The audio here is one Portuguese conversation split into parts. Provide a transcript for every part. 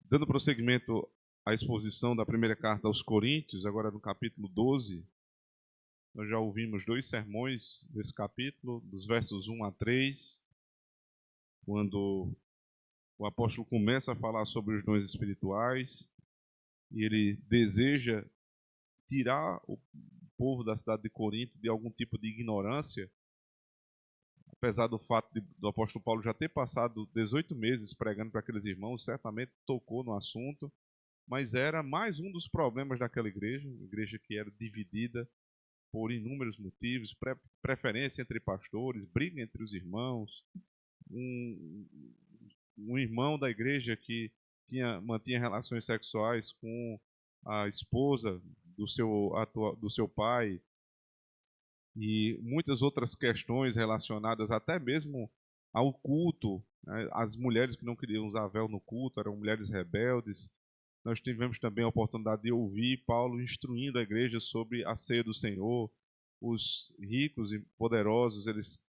Dando prosseguimento à exposição da primeira carta aos Coríntios, agora no capítulo 12, nós já ouvimos 2 sermões desse capítulo, dos versos 1 a 3, quando o apóstolo começa a falar sobre os dons espirituais e ele deseja tirar o povo da cidade de Corinto de algum tipo de ignorância, apesar do fato do apóstolo Paulo já ter passado 18 meses pregando para aqueles irmãos, certamente tocou no assunto, mas era mais um dos problemas daquela igreja, uma igreja que era dividida por inúmeros motivos, preferência entre pastores, briga entre os irmãos, um irmão da igreja que mantinha relações sexuais com a esposa do seu pai, e muitas outras questões relacionadas até mesmo ao culto, né? As mulheres que não queriam usar véu no culto eram mulheres rebeldes. Nós tivemos também a oportunidade de ouvir Paulo instruindo a igreja sobre a ceia do Senhor. Os ricos e poderosos, eles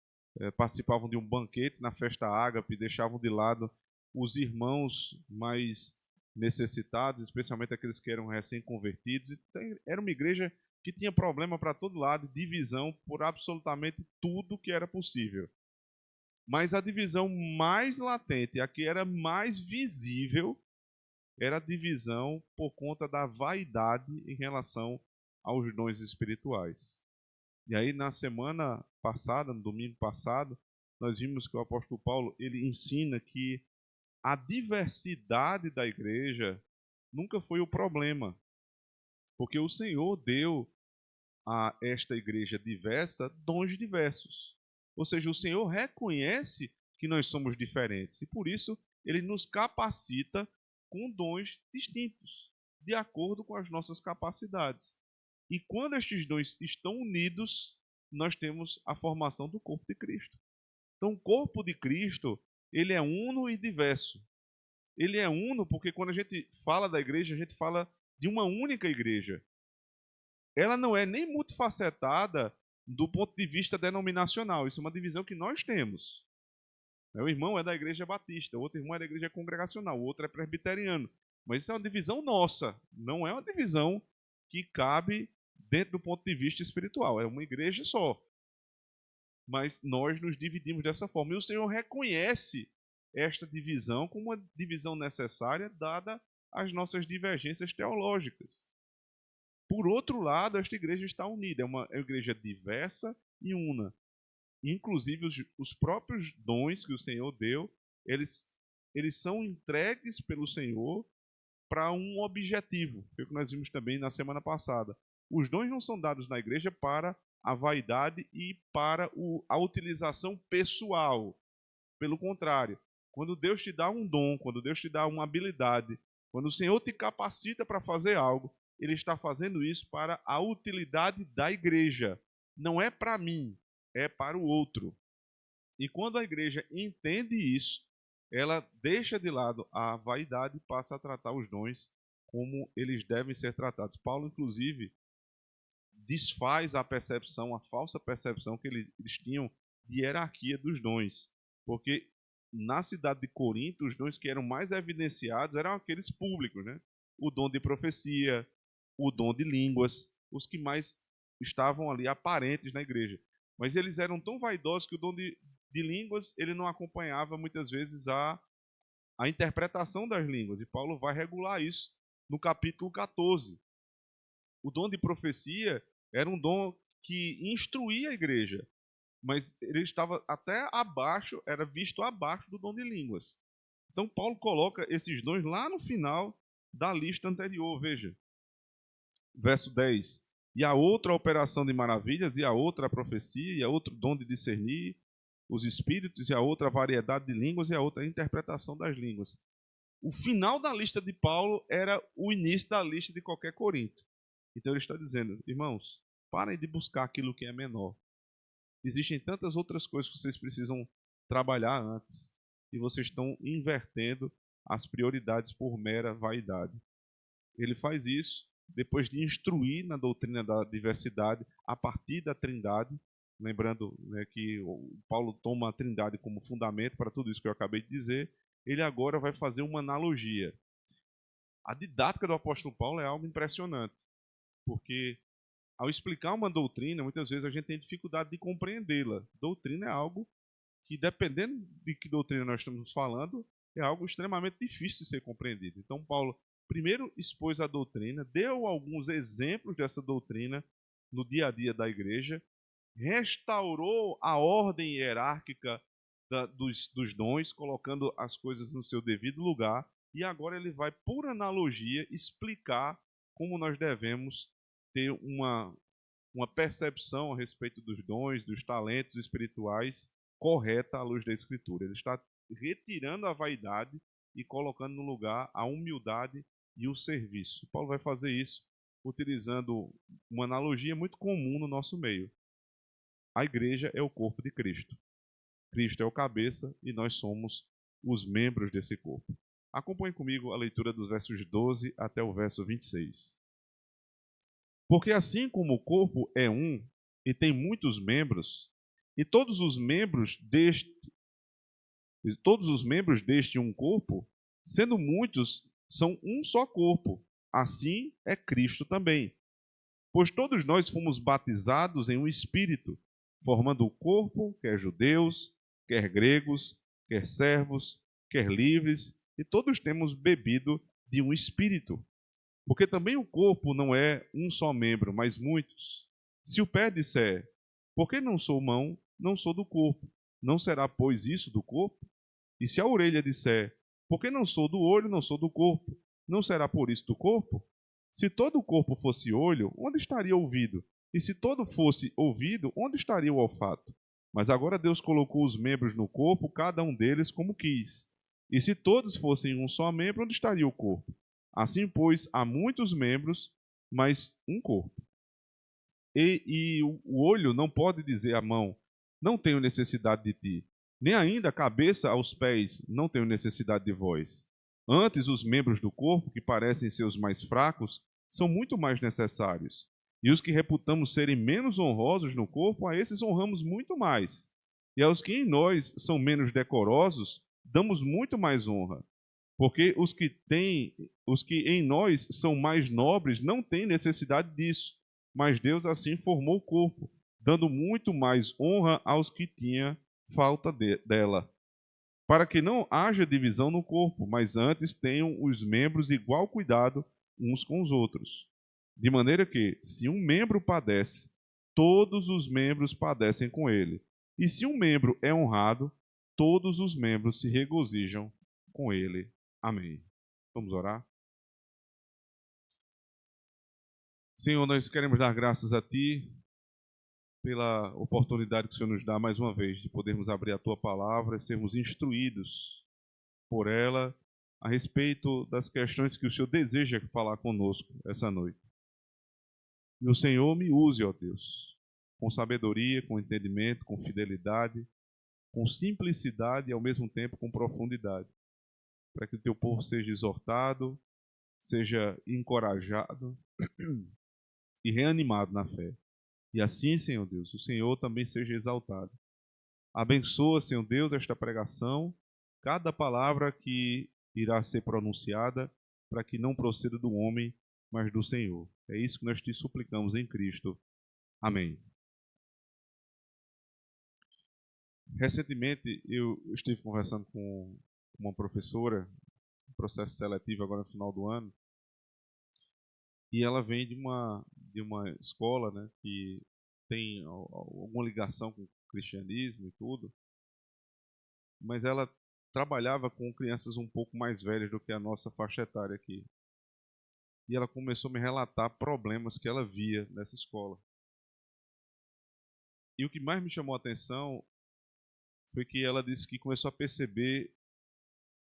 participavam de um banquete na festa ágape, deixavam de lado os irmãos mais necessitados, especialmente aqueles que eram recém-convertidos. Era uma igreja que tinha problema para todo lado, divisão por absolutamente tudo que era possível. Mas a divisão mais latente, a que era mais visível, era a divisão por conta da vaidade em relação aos dons espirituais. E aí, na semana passada, no domingo passado, nós vimos que o apóstolo Paulo ele ensina que a diversidade da igreja nunca foi o problema, porque o Senhor deu a esta igreja diversa dons diversos. Ou seja, o Senhor reconhece que nós somos diferentes e por isso ele nos capacita com dons distintos, de acordo com as nossas capacidades. E quando estes dons estão unidos, nós temos a formação do corpo de Cristo. Então, o corpo de Cristo, ele é uno e diverso. Ele é uno porque quando a gente fala da igreja, a gente fala de uma única igreja. Ela não é nem multifacetada do ponto de vista denominacional. Isso é uma divisão que nós temos. O irmão é da igreja batista, o outro irmão é da igreja congregacional, o outro é presbiteriano. Mas isso é uma divisão nossa, não é uma divisão que cabe dentro do ponto de vista espiritual. É uma igreja só. Mas nós nos dividimos dessa forma. E o Senhor reconhece esta divisão como uma divisão necessária, dada as nossas divergências teológicas. Por outro lado, esta igreja está unida, é uma igreja diversa e una. Inclusive, os próprios dons que o Senhor deu, eles são entregues pelo Senhor para um objetivo, que é o que nós vimos também na semana passada. Os dons não são dados na igreja para a vaidade e para a utilização pessoal. Pelo contrário, quando Deus te dá um dom, quando Deus te dá uma habilidade, quando o Senhor te capacita para fazer algo, Ele está fazendo isso para a utilidade da igreja. Não é para mim, é para o outro. E quando a igreja entende isso, ela deixa de lado a vaidade e passa a tratar os dons como eles devem ser tratados. Paulo, inclusive, desfaz a percepção, a falsa percepção que eles tinham de hierarquia dos dons. Porque na cidade de Corinto, os dons que eram mais evidenciados eram aqueles públicos, né? O dom de profecia, o dom de línguas, os que mais estavam ali aparentes na igreja. Mas eles eram tão vaidosos que o dom de línguas ele não acompanhava muitas vezes a interpretação das línguas. E Paulo vai regular isso no capítulo 14. O dom de profecia era um dom que instruía a igreja, mas ele estava até abaixo, era visto abaixo do dom de línguas. Então Paulo coloca esses dons lá no final da lista anterior, veja. Verso 10. E a outra operação de maravilhas, e a outra a profecia, e a outro dom de discernir os espíritos, e a outra variedade de línguas, e a outra a interpretação das línguas. O final da lista de Paulo era o início da lista de qualquer Corinto. Então ele está dizendo, irmãos, parem de buscar aquilo que é menor. Existem tantas outras coisas que vocês precisam trabalhar antes, e vocês estão invertendo as prioridades por mera vaidade. Ele faz isso depois de instruir na doutrina da diversidade a partir da Trindade, lembrando, né, que Paulo toma a Trindade como fundamento para tudo isso que eu acabei de dizer. Ele agora vai fazer uma analogia. A didática do apóstolo Paulo é algo impressionante, porque ao explicar uma doutrina, muitas vezes a gente tem dificuldade de compreendê-la. Doutrina é algo que, dependendo de que doutrina nós estamos falando, é algo extremamente difícil de ser compreendido. Então, Paulo primeiro expôs a doutrina, deu alguns exemplos dessa doutrina no dia a dia da igreja, restaurou a ordem hierárquica dos dons, colocando as coisas no seu devido lugar, e agora ele vai, por analogia, explicar como nós devemos ter uma percepção a respeito dos dons, dos talentos espirituais correta à luz da Escritura. Ele está retirando a vaidade e colocando no lugar a humildade e o serviço. Paulo vai fazer isso utilizando uma analogia muito comum no nosso meio. A igreja é o corpo de Cristo. Cristo é o cabeça e nós somos os membros desse corpo. Acompanhe comigo a leitura dos versos 12 até o verso 26. Porque assim como o corpo é um e tem muitos membros, e todos os membros deste um corpo, sendo muitos, são um só corpo. Assim é Cristo também. Pois todos nós fomos batizados em um espírito, formando o corpo, quer judeus, quer gregos, quer servos, quer livres, e todos temos bebido de um espírito. Porque também o corpo não é um só membro, mas muitos. Se o pé disser, por que não sou mão, não sou do corpo, não será, pois, isso do corpo? E se a orelha disser, por que não sou do olho, não sou do corpo, não será por isso do corpo? Se todo o corpo fosse olho, onde estaria o ouvido? E se todo fosse ouvido, onde estaria o olfato? Mas agora Deus colocou os membros no corpo, cada um deles como quis. E se todos fossem um só membro, onde estaria o corpo? Assim, pois, há muitos membros, mas um corpo. E o olho não pode dizer à mão, não tenho necessidade de ti. Nem ainda a cabeça aos pés, não tenho necessidade de vós. Antes, os membros do corpo, que parecem ser os mais fracos, são muito mais necessários. E os que reputamos serem menos honrosos no corpo, a esses honramos muito mais. E aos que em nós são menos decorosos, damos muito mais honra. Porque os que em nós são mais nobres não têm necessidade disso, mas Deus assim formou o corpo, dando muito mais honra aos que tinham falta dela, para que não haja divisão no corpo, mas antes tenham os membros igual cuidado uns com os outros. De maneira que, se um membro padece, todos os membros padecem com ele. E se um membro é honrado, todos os membros se regozijam com ele. Amém. Vamos orar? Senhor, nós queremos dar graças a Ti pela oportunidade que o Senhor nos dá mais uma vez de podermos abrir a Tua palavra e sermos instruídos por ela a respeito das questões que o Senhor deseja falar conosco essa noite. E o Senhor me use, ó Deus, com sabedoria, com entendimento, com fidelidade, com simplicidade e ao mesmo tempo com profundidade, para que o Teu povo seja exortado, seja encorajado e reanimado na fé. E assim, Senhor Deus, o Senhor também seja exaltado. Abençoa, Senhor Deus, esta pregação, cada palavra que irá ser pronunciada, para que não proceda do homem, mas do Senhor. É isso que nós te suplicamos em Cristo. Amém. Recentemente, eu estive conversando com uma professora, processo seletivo agora no final do ano, e ela vem de uma escola, né, que tem alguma ligação com o cristianismo e tudo, mas ela trabalhava com crianças um pouco mais velhas do que a nossa faixa etária aqui. E ela começou a me relatar problemas que ela via nessa escola. E o que mais me chamou a atenção foi que ela disse que começou a perceber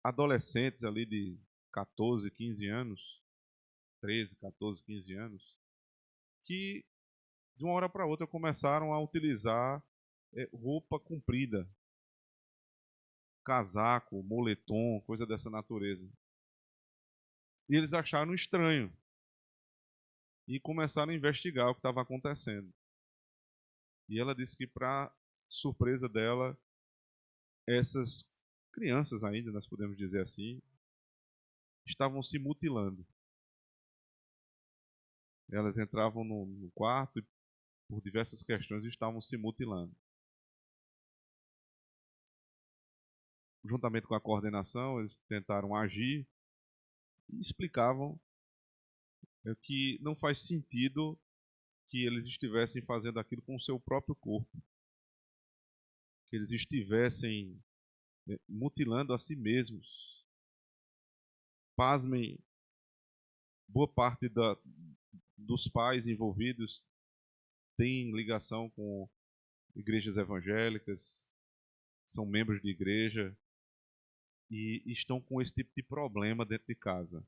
adolescentes ali de 14, 15 anos, 13, 14, 15 anos, que de uma hora para outra começaram a utilizar roupa comprida, casaco, moletom, coisa dessa natureza. E eles acharam estranho e começaram a investigar o que estava acontecendo. E ela disse que, para surpresa dela, essas crianças ainda, nós podemos dizer assim, estavam se mutilando. Elas entravam no quarto e, por diversas questões, estavam se mutilando. Juntamente com a coordenação, eles tentaram agir e explicavam que não faz sentido que eles estivessem fazendo aquilo com o seu próprio corpo, que eles estivessem mutilando a si mesmos. Pasmem, boa parte dos pais envolvidos tem ligação com igrejas evangélicas, são membros de igreja e estão com esse tipo de problema dentro de casa.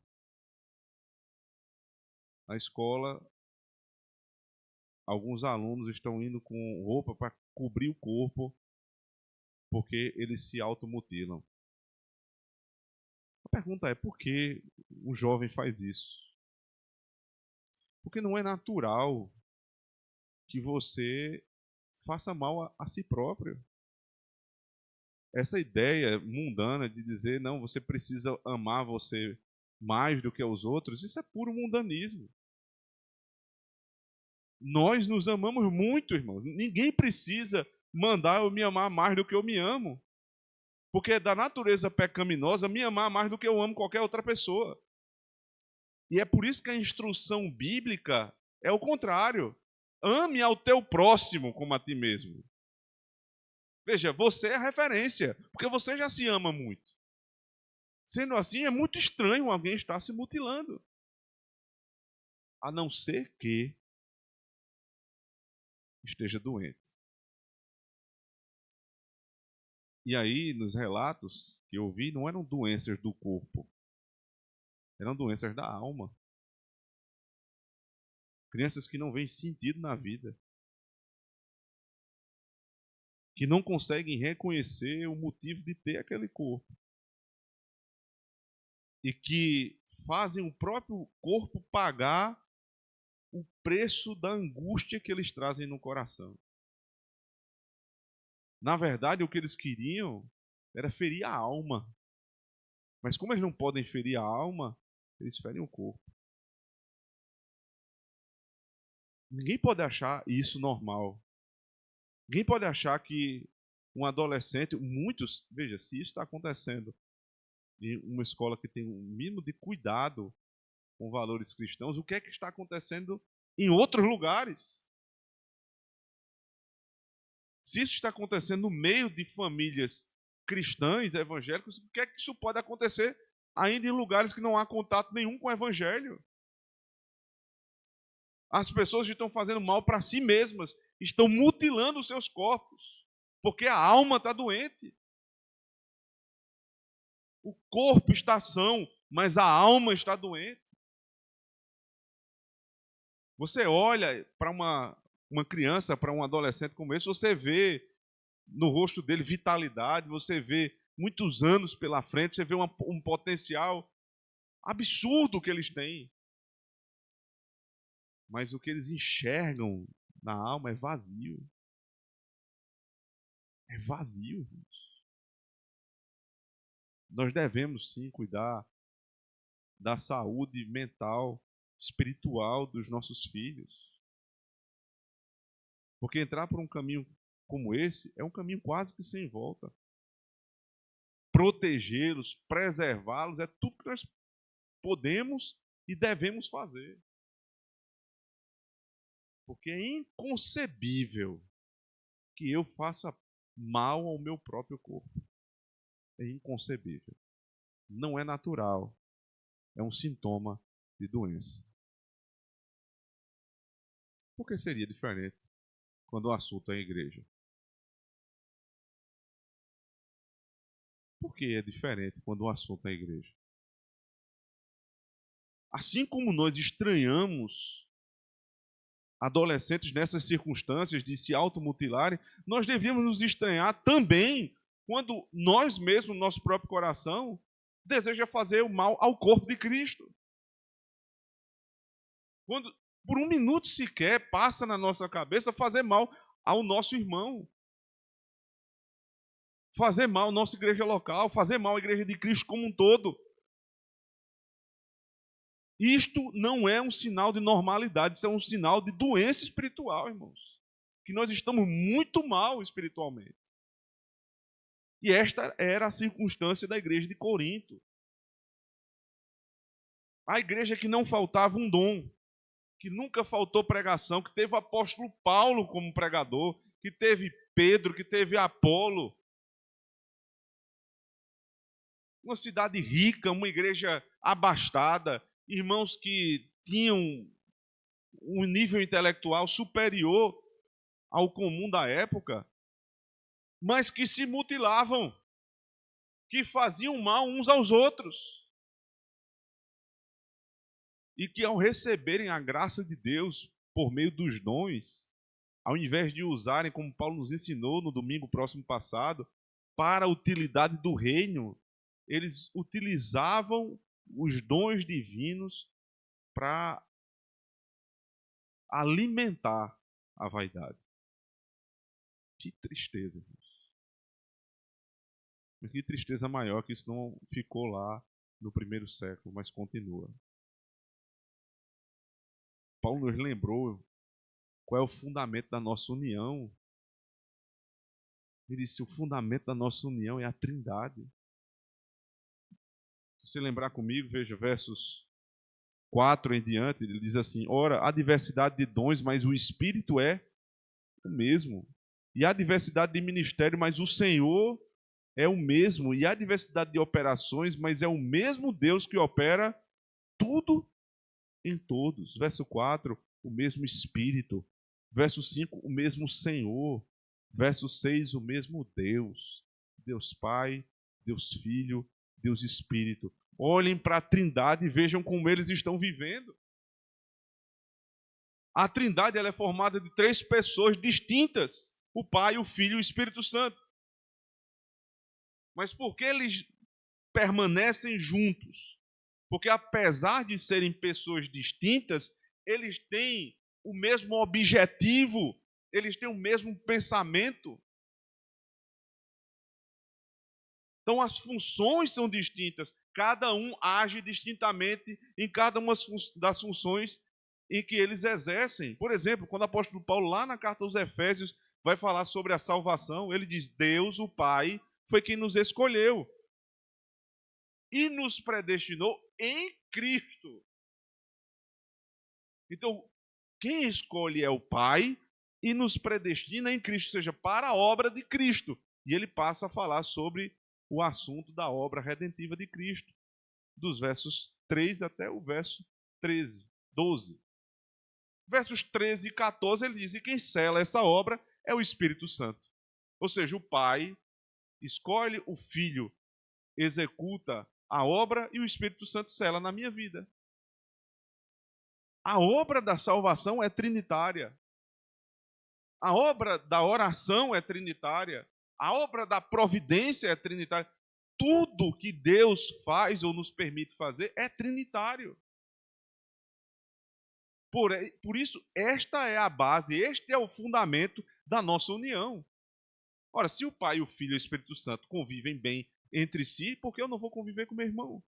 Na escola, alguns alunos estão indo com roupa para cobrir o corpo porque eles se automutilam. A pergunta é: por que um jovem faz isso? Porque não é natural que você faça mal a si próprio. Essa ideia mundana de dizer, não, você precisa amar você mais do que os outros, isso é puro mundanismo. Nós nos amamos muito, irmãos. Ninguém precisa mandar eu me amar mais do que eu me amo. Porque é da natureza pecaminosa me amar mais do que eu amo qualquer outra pessoa. E é por isso que a instrução bíblica é o contrário. Ame ao teu próximo como a ti mesmo. Veja, você é a referência, porque você já se ama muito. Sendo assim, é muito estranho alguém estar se mutilando. A não ser que esteja doente. E aí, nos relatos que eu vi, não eram doenças do corpo, eram doenças da alma. Crianças que não veem sentido na vida, que não conseguem reconhecer o motivo de ter aquele corpo. E que fazem o próprio corpo pagar o preço da angústia que eles trazem no coração. Na verdade, o que eles queriam era ferir a alma. Mas como eles não podem ferir a alma, eles ferem o corpo. Ninguém pode achar isso normal. Ninguém pode achar que um adolescente, muitos, veja, se isso está acontecendo em uma escola que tem um mínimo de cuidado com valores cristãos, o que é que está acontecendo em outros lugares? Se isso está acontecendo no meio de famílias cristãs, evangélicas, o que é que isso pode acontecer ainda em lugares que não há contato nenhum com o evangelho? As pessoas estão fazendo mal para si mesmas, estão mutilando os seus corpos, porque a alma está doente. O corpo está são, mas a alma está doente. Você olha para uma criança, para um adolescente como esse, você vê no rosto dele vitalidade, você vê muitos anos pela frente, você vê um potencial absurdo que eles têm. Mas o que eles enxergam na alma é vazio. É vazio. Nós devemos sim cuidar da saúde mental, espiritual dos nossos filhos. Porque entrar por um caminho como esse é um caminho quase que sem volta. Protegê-los, preservá-los, é tudo que nós podemos e devemos fazer. Porque é inconcebível que eu faça mal ao meu próprio corpo. É inconcebível. Não é natural. É um sintoma de doença. Por que seria diferente quando o assunto é a igreja? Por que é diferente quando o assunto é a igreja? Assim como nós estranhamos adolescentes nessas circunstâncias de se automutilarem, nós devíamos nos estranhar também quando nós mesmos, nosso próprio coração, deseja fazer o mal ao corpo de Cristo. Quando por um minuto sequer passa na nossa cabeça fazer mal ao nosso irmão, fazer mal à nossa igreja local, fazer mal à igreja de Cristo como um todo. Isto não é um sinal de normalidade, isso é um sinal de doença espiritual, irmãos. Que nós estamos muito mal espiritualmente. E esta era a circunstância da igreja de Corinto. A igreja que não faltava um dom, que nunca faltou pregação, que teve o apóstolo Paulo como pregador, que teve Pedro, que teve Apolo. Uma cidade rica, uma igreja abastada, irmãos que tinham um nível intelectual superior ao comum da época, mas que se mutilavam, que faziam mal uns aos outros. E que ao receberem a graça de Deus por meio dos dons, ao invés de usarem, como Paulo nos ensinou no domingo próximo passado, para a utilidade do reino, eles utilizavam os dons divinos para alimentar a vaidade. Que tristeza, irmãos. Que tristeza maior que isso não ficou lá no primeiro século, mas continua. Paulo nos lembrou qual é o fundamento da nossa união. Ele disse: o fundamento da nossa união é a Trindade. Se você lembrar comigo, veja versos 4 em diante, ele diz assim: ora, há diversidade de dons, mas o Espírito é o mesmo. E há diversidade de ministério, mas o Senhor é o mesmo. E há diversidade de operações, mas é o mesmo Deus que opera tudo em todos. Verso 4, o mesmo Espírito. Verso 5, o mesmo Senhor. Verso 6, o mesmo Deus. Deus Pai, Deus Filho, Deus Espírito. Olhem para a Trindade e vejam como eles estão vivendo. A Trindade ela é formada de 3 pessoas distintas: o Pai, o Filho e o Espírito Santo. Mas por que eles permanecem juntos? Porque apesar de serem pessoas distintas, eles têm o mesmo objetivo, eles têm o mesmo pensamento. Então as funções são distintas, cada um age distintamente em cada uma das funções em que eles exercem. Por exemplo, quando o apóstolo Paulo, lá na carta aos Efésios, vai falar sobre a salvação, ele diz: Deus, o Pai, foi quem nos escolheu e nos predestinou em Cristo. Então, quem escolhe é o Pai e nos predestina em Cristo, ou seja, para a obra de Cristo. E ele passa a falar sobre o assunto da obra redentiva de Cristo, dos versos 3 até o verso 12. Versos 13 e 14 ele diz: e quem sela essa obra é o Espírito Santo. Ou seja, o Pai escolhe, o Filho executa a obra e o Espírito Santo sela na minha vida. A obra da salvação é trinitária. A obra da oração é trinitária. A obra da providência é trinitária. Tudo que Deus faz ou nos permite fazer é trinitário. Por isso, esta é a base, este é o fundamento da nossa união. Ora, se o Pai, o Filho e o Espírito Santo convivem bem entre si, por que eu não vou conviver com meu irmão?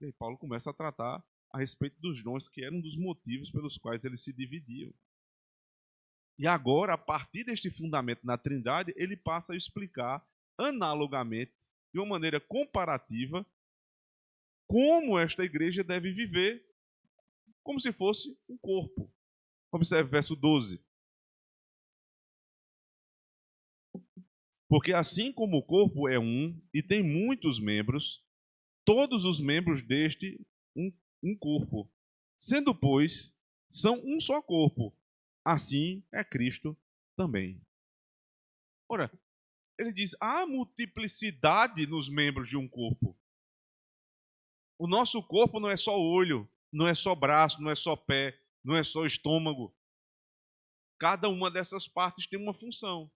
E aí Paulo começa a tratar a respeito dos dons, que eram um dos motivos pelos quais eles se dividiam. E agora, a partir deste fundamento na Trindade, ele passa a explicar analogamente, de uma maneira comparativa, como esta igreja deve viver, como se fosse um corpo. Observe o verso 12. Porque assim como o corpo é um e tem muitos membros, todos os membros deste um corpo. Sendo, pois, são um só corpo. Assim é Cristo também. Ora, ele diz: há multiplicidade nos membros de um corpo. O nosso corpo não é só olho, não é só braço, não é só pé, não é só estômago. Cada uma dessas partes tem uma função.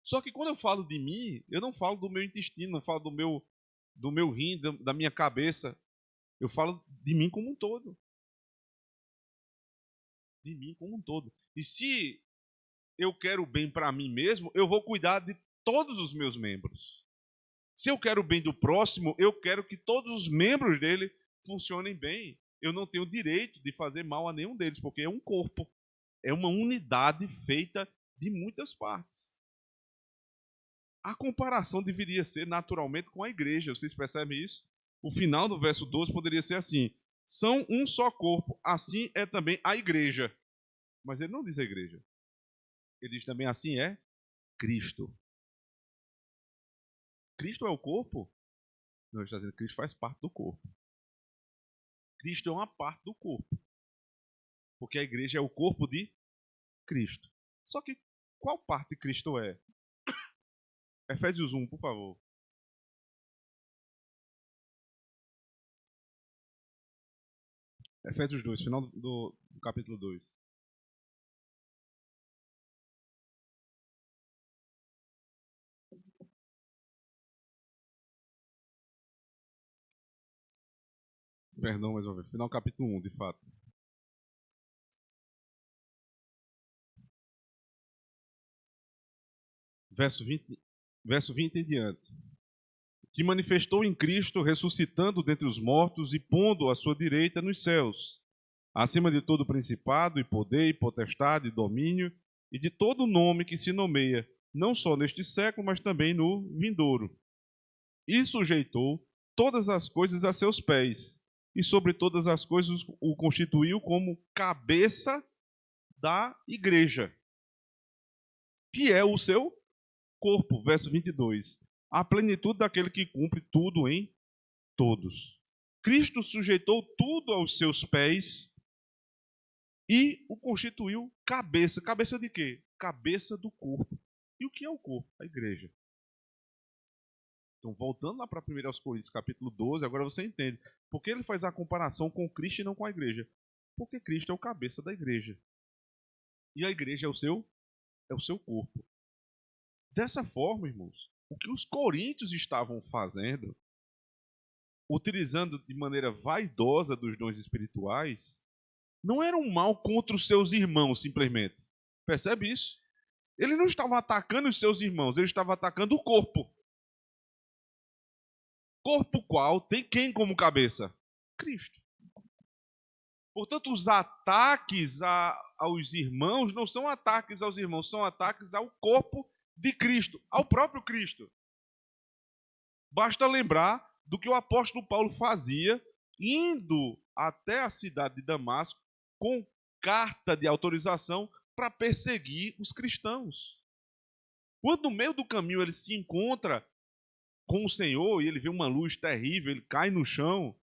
Só que quando eu falo de mim, eu não falo do meu intestino, não falo do meu rim, da minha cabeça. Eu falo de mim como um todo. De mim como um todo. E se eu quero bem para mim mesmo, eu vou cuidar de todos os meus membros. Se eu quero o bem do próximo, eu quero que todos os membros dele funcionem bem. Eu não tenho direito de fazer mal a nenhum deles, porque é um corpo, é uma unidade feita de muitas partes. A comparação deveria ser naturalmente com a igreja, vocês percebem isso? O final do verso 12 poderia ser assim: são um só corpo, assim é também a igreja. Mas ele não diz a igreja. Ele diz também assim é Cristo. Cristo é o corpo? Não, ele está dizendo que Cristo faz parte do corpo. Cristo é uma parte do corpo. Porque a igreja é o corpo de Cristo. Só que qual parte de Cristo é? Efésios 1, por favor. Efésios 2, final do capítulo 2. Perdão, mais uma vez. Final capítulo 1, de fato. Verso 20 em diante. Que manifestou em Cristo, ressuscitando dentre os mortos e pondo à sua direita nos céus, acima de todo principado e poder e potestade e domínio, e de todo nome que se nomeia, não só neste século, mas também no vindouro. E sujeitou todas as coisas a seus pés, e sobre todas as coisas o constituiu como cabeça da igreja, que é o seu corpo. Verso 22. A plenitude daquele que cumpre tudo em todos. Cristo sujeitou tudo aos seus pés e o constituiu cabeça. Cabeça de quê? Cabeça do corpo. E o que é o corpo? A igreja. Então, voltando lá para 1 Coríntios, capítulo 12, agora você entende. Por que ele faz a comparação com Cristo e não com a igreja? Porque Cristo é o cabeça da igreja. E a igreja é o seu corpo. Dessa forma, irmãos, o que os coríntios estavam fazendo, utilizando de maneira vaidosa dos dons espirituais, não era um mal contra os seus irmãos, simplesmente. Percebe isso? Ele não estava atacando os seus irmãos, ele estava atacando o corpo. Corpo qual tem quem como cabeça? Cristo. Portanto, os ataques aos irmãos não são ataques aos irmãos, são ataques ao corpo de Cristo, ao próprio Cristo. Basta lembrar do que o apóstolo Paulo fazia, indo até a cidade de Damasco com carta de autorização para perseguir os cristãos. Quando no meio do caminho ele se encontra com o Senhor e ele vê uma luz terrível, ele cai no chão,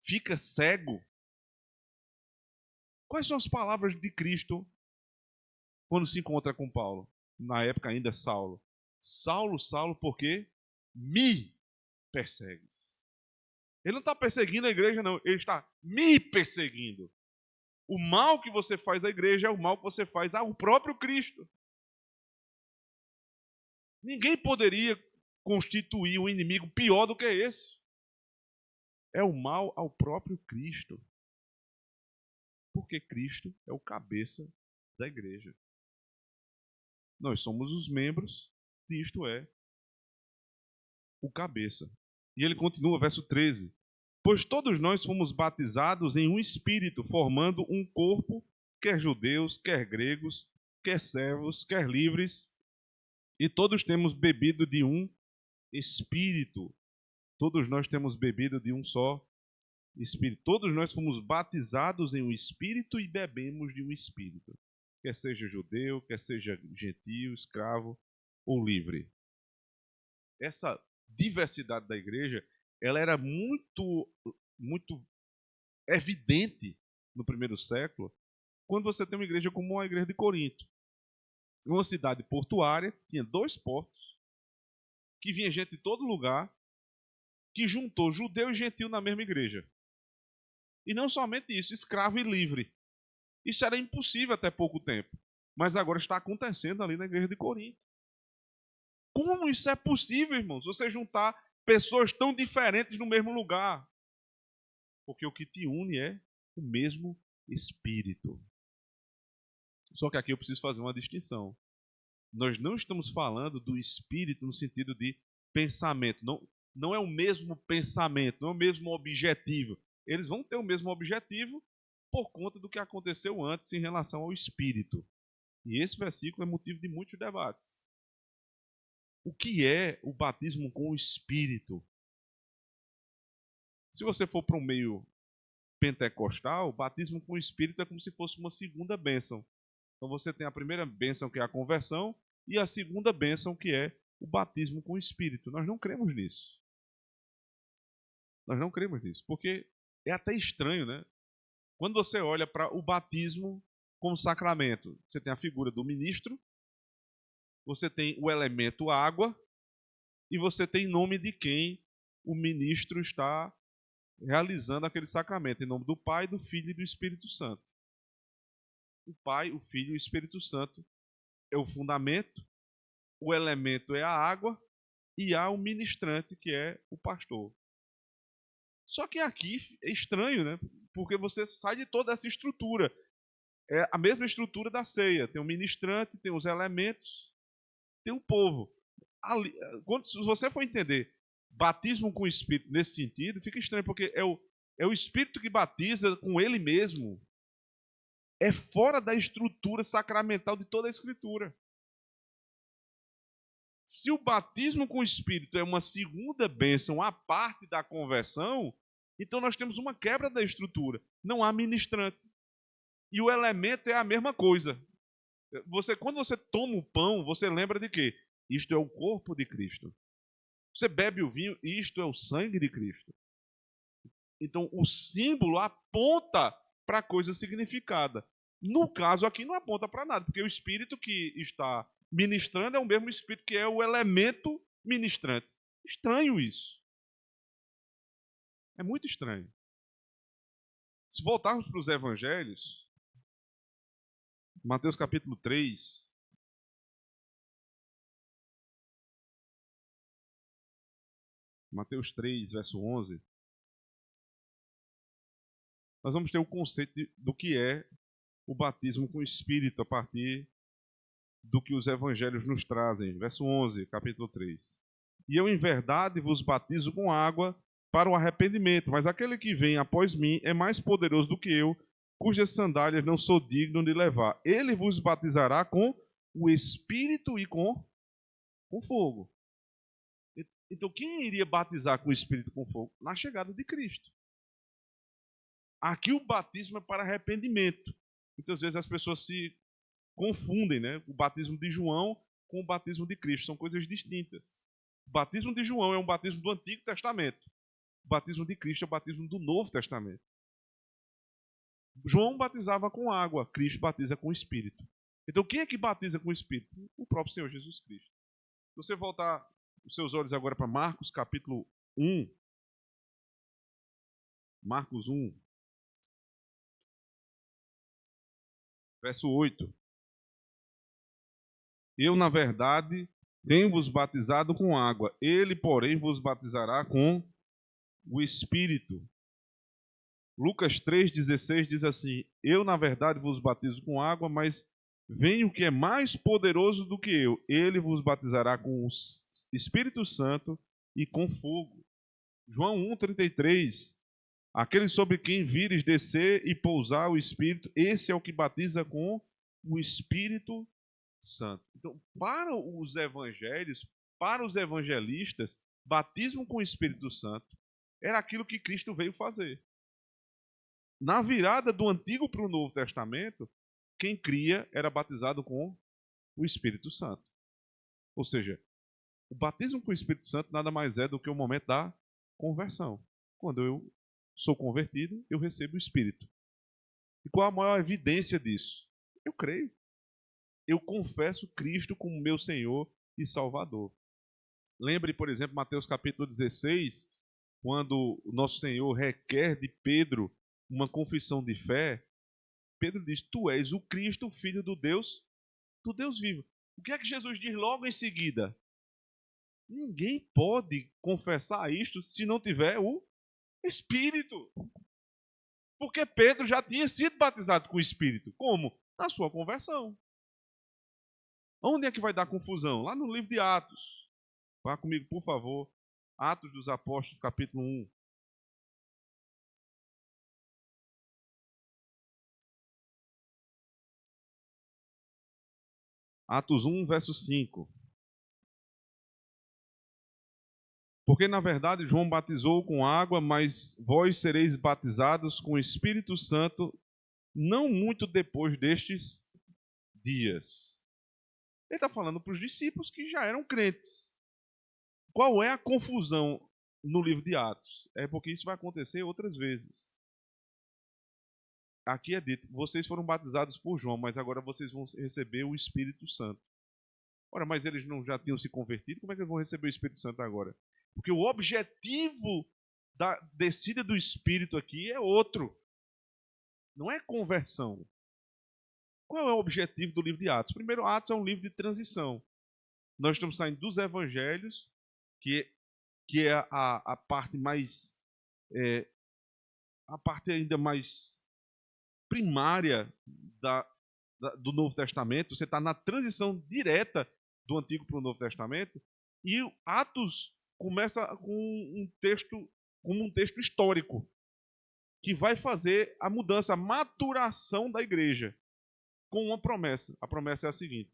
fica cego. Quais são as palavras de Cristo quando se encontra com Paulo? Na época ainda Saulo. Saulo, Saulo, por quê? Me persegues. Ele não está perseguindo a igreja, não. Ele está me perseguindo. O mal que você faz à igreja é o mal que você faz ao próprio Cristo. Ninguém poderia constituir um inimigo pior do que esse. É o mal ao próprio Cristo. Porque Cristo é o cabeça da igreja. Nós somos os membros, Cristo é o cabeça. E ele continua, verso 13. Pois todos nós fomos batizados em um espírito, formando um corpo, quer judeus, quer gregos, quer servos, quer livres, e todos temos bebido de um espírito. Todos nós temos bebido de um só espírito. Todos nós fomos batizados em um espírito e bebemos de um espírito. Quer seja judeu, quer seja gentio, escravo ou livre. Essa diversidade da igreja, ela era muito evidente no primeiro século, quando você tem uma igreja como a igreja de Corinto. Uma cidade portuária, tinha 2 portos, que vinha gente de todo lugar, que juntou judeu e gentil na mesma igreja. E não somente isso, escravo e livre. Isso era impossível até pouco tempo. Mas agora está acontecendo ali na igreja de Corinto. Como isso é possível, irmãos? Você juntar pessoas tão diferentes no mesmo lugar. Porque o que te une é o mesmo Espírito. Só que aqui eu preciso fazer uma distinção. Nós não estamos falando do Espírito no sentido de pensamento, não é o mesmo pensamento, não é o mesmo objetivo. Eles vão ter o mesmo objetivo por conta do que aconteceu antes em relação ao Espírito. E esse versículo é motivo de muitos debates. O que é o batismo com o Espírito? Se você for para um meio pentecostal, o batismo com o Espírito é como se fosse uma segunda bênção. Então você tem a primeira bênção, que é a conversão, e a segunda bênção, que é o batismo com o Espírito. Nós não cremos nisso. Nós não cremos nisso, porque é até estranho, né? Quando você olha para o batismo como sacramento, você tem a figura do ministro, você tem o elemento água, e você tem nome de quem o ministro está realizando aquele sacramento, em nome do Pai, do Filho e do Espírito Santo. O Pai, o Filho e o Espírito Santo é o fundamento, o elemento é a água, e há o ministrante, que é o pastor. Só que aqui é estranho, né? Porque você sai de toda essa estrutura. É a mesma estrutura da ceia. Tem o ministrante, tem os elementos, tem o povo. Ali, se você for entender batismo com o Espírito nesse sentido, fica estranho, porque é o Espírito que batiza com ele mesmo. É fora da estrutura sacramental de toda a Escritura. Se o batismo com o Espírito é uma segunda bênção à parte da conversão, então nós temos uma quebra da estrutura. Não há ministrante. E o elemento é a mesma coisa. Quando você toma o pão, você lembra de quê? Isto é o corpo de Cristo. Você bebe o vinho, isto é o sangue de Cristo. Então, o símbolo aponta para a coisa significada. No caso aqui, não aponta para nada, porque o Espírito que está ministrando é o mesmo Espírito que é o elemento ministrante. Estranho isso. É muito estranho. Se voltarmos para os evangelhos, Mateus capítulo 3, Mateus 3, verso 11, nós vamos ter o conceito do que é o batismo com o Espírito a partir do que os evangelhos nos trazem. Verso 11, capítulo 3. E eu, em verdade, vos batizo com água para o arrependimento, mas aquele que vem após mim é mais poderoso do que eu, cujas sandálias não sou digno de levar. Ele vos batizará com o Espírito e com fogo. Então, quem iria batizar com o Espírito e com fogo? Na chegada de Cristo. Aqui o batismo é para arrependimento. Muitas vezes as pessoas se confundem, né? O batismo de João com o batismo de Cristo. São coisas distintas. O batismo de João é um batismo do Antigo Testamento. O batismo de Cristo é o batismo do Novo Testamento. João batizava com água, Cristo batiza com o Espírito. Então quem é que batiza com o Espírito? O próprio Senhor Jesus Cristo. Se você voltar os seus olhos agora para Marcos capítulo 1, Marcos 1, verso 8. Eu, na verdade, tenho-vos batizado com água, ele, porém, vos batizará com o Espírito. Lucas 3,16 diz assim: eu, na verdade, vos batizo com água, mas vem o que é mais poderoso do que eu. Ele vos batizará com o Espírito Santo e com fogo. João 1,33. Aquele sobre quem vires descer e pousar o Espírito, esse é o que batiza com o Espírito Santo. Então, para os evangelhos, para os evangelistas, batismo com o Espírito Santo era aquilo que Cristo veio fazer. Na virada do Antigo para o Novo Testamento, quem cria era batizado com o Espírito Santo. Ou seja, o batismo com o Espírito Santo nada mais é do que o momento da conversão. Quando eu sou convertido, eu recebo o Espírito. E qual a maior evidência disso? Eu creio. Eu confesso Cristo como meu Senhor e Salvador. Lembre, por exemplo, Mateus capítulo 16, quando o nosso Senhor requer de Pedro uma confissão de fé. Pedro diz: tu és o Cristo, o Filho do Deus vivo. O que é que Jesus diz logo em seguida? Ninguém pode confessar isto se não tiver o Espírito. Porque Pedro já tinha sido batizado com o Espírito. Como? Na sua conversão. Onde é que vai dar confusão? Lá no livro de Atos. Vá comigo, por favor. Atos dos Apóstolos, capítulo 1. Atos 1, verso 5. Porque, na verdade, João batizou com água, mas vós sereis batizados com o Espírito Santo não muito depois destes dias. Ele está falando para os discípulos que já eram crentes. Qual é a confusão no livro de Atos? É porque isso vai acontecer outras vezes. Aqui é dito, vocês foram batizados por João, mas agora vocês vão receber o Espírito Santo. Ora, mas eles não já tinham se convertido? Como é que eles vão receber o Espírito Santo agora? Porque o objetivo da descida do Espírito aqui é outro. Não é conversão. Qual é o objetivo do livro de Atos? Primeiro, Atos é um livro de transição. Nós estamos saindo dos evangelhos, que é a parte mais... a parte ainda mais primária do Novo Testamento. Você está na transição direta do Antigo para o Novo Testamento. E Atos começa com um texto, como um texto histórico, que vai fazer a mudança, a maturação da igreja, com uma promessa. A promessa é a seguinte: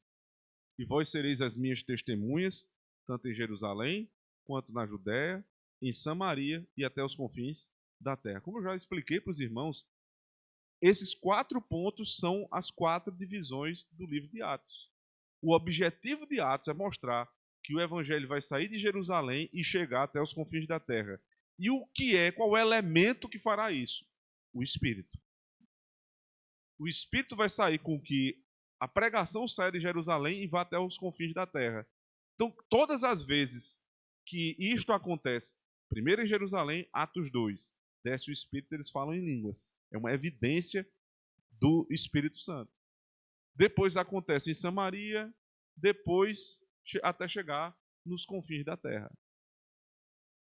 e vós sereis as minhas testemunhas, tanto em Jerusalém, quanto na Judéia, em Samaria e até os confins da terra. Como eu já expliquei para os irmãos, esses 4 pontos são as 4 divisões do livro de Atos. O objetivo de Atos é mostrar que o evangelho vai sair de Jerusalém e chegar até os confins da terra. E qual é o elemento que fará isso? O Espírito. O Espírito vai sair com que a pregação saia de Jerusalém e vá até os confins da terra. Então, todas as vezes que isto acontece, primeiro em Jerusalém, Atos 2, desce o Espírito, eles falam em línguas. É uma evidência do Espírito Santo. Depois acontece em Samaria, depois até chegar nos confins da terra,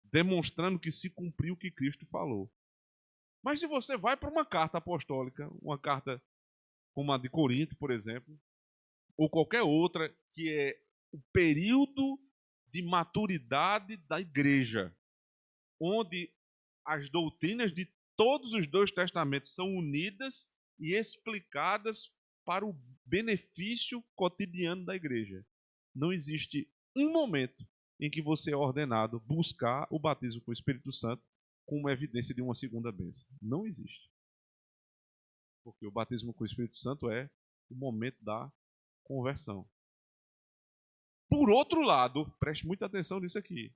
demonstrando que se cumpriu o que Cristo falou. Mas se você vai para uma carta apostólica, uma carta como a de Corinto, por exemplo, ou qualquer outra, que é o período de maturidade da igreja, onde as doutrinas de todos os 2 testamentos são unidas e explicadas para o benefício cotidiano da igreja. Não existe um momento em que você é ordenado buscar o batismo com o Espírito Santo como evidência de uma segunda bênção. Não existe. Porque o batismo com o Espírito Santo é o momento da conversão. Por outro lado, preste muita atenção nisso aqui.